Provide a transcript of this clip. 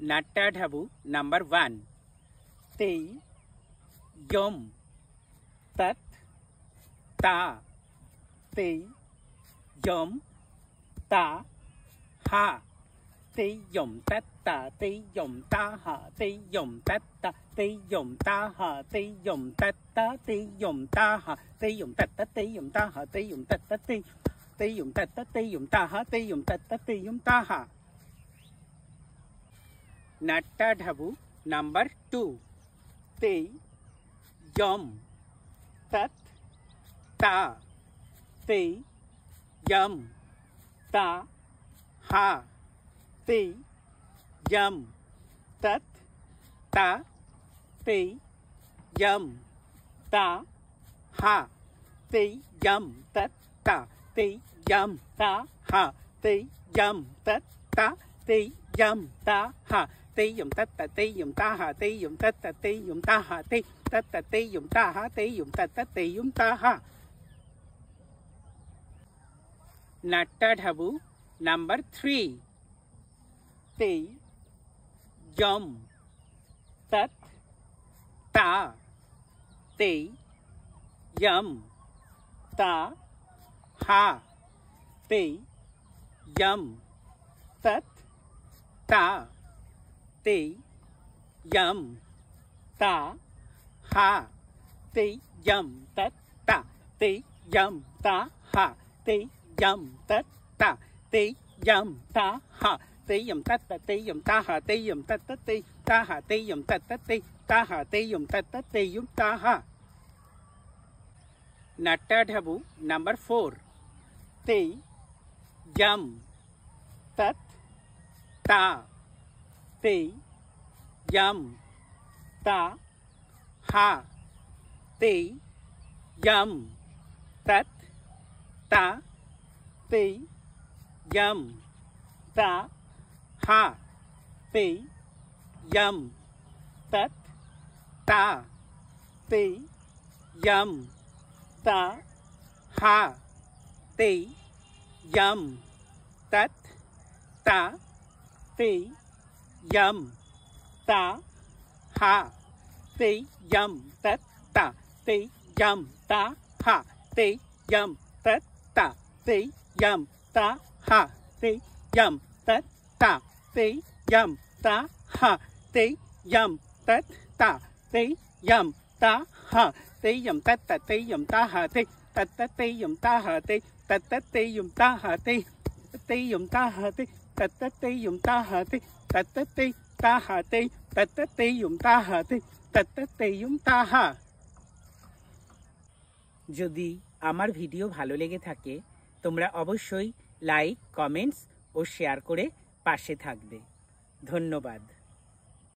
Natta Dhabu number 1. Te Yom Tat Ta Te Yom Ta Ha Te Yom Tat Ta Te Yom Ta Ha Te Yom Tat Ta Te Yom Ta Ha Te Yom Tat Ta Te Yom Ta Ha Te Yom Tat Ta Te Yom Ta Ha Te Yom Tat Ta Te Yom Tat Ta Te Yom Ta Ha Te Yom Tat Ta Te Yom Ta Ha. Natta Dhabu number 2. Te Yom Tat Ta Te Yom Ta Ha Te Yom Tat Ta Te Yom Ta Ha Te Yom Tat Ta Te Yom Ta Ha Te Yom Tat Ta Te Yom Ta Ha Te Yom Tat Ta Te Yom Ta Ha Te Yom Tat Ta Te Yom Ta Ha Te Tat Ta Te Yom Ta Ha Te Yom Tat Ta Te Yom Ta Ha. Natta Dhabu number 3. Te Yom Tat Ta Te Yom Ta Ha Te Yom Tat Ta Te Yom Ta Ha Te Yom Tat Ta Te Yom Ta Ha Te Yom Tat Ta Te Yom Ta Ha Te Yom Tat Ta Te Yom Ta Ha Te Yom Tat Ta Te Ta Ha Te Yom Tat Ta Te Ta Ha Te Yom Tat Ta Te Yom Ta Ha. Natta Dhabu number 4. Te Yom Tat Ta Te Yom Ta Ha Te Yom Tat Ta Te Yom Ta Ha Te Yom Tat Ta Te Yom Ta Ha Te Yom Tat Ta Te Yom Ta Ha Te Yom Tat Ta Te Yom Ta Ha Te Yom Tat Ta Te Yom Ta Ha Te Yom Tat Ta Te Yom Ta Ha Te Yom Tat Ta Te Yom Ta Ha Te Yom Tat Ta Te Yom Ta Ha Te Tat Ta Te Yom Ta Ha Te Tat Ta Te Yom Ta Ha Te Te Yom Ta Ha Te Tat Ta Te Yom Ta Ha Te Tat Ta Te Ta Ha Te Tat Ta Te Yom Ta Ha Te Tat Ta Te Yom Ta Ha. যদি আমার video ভালো লেগে থাকে তোমরা অবশ্যই like, comments ও share করে পাশে থাকবে। ধন্যবাদ।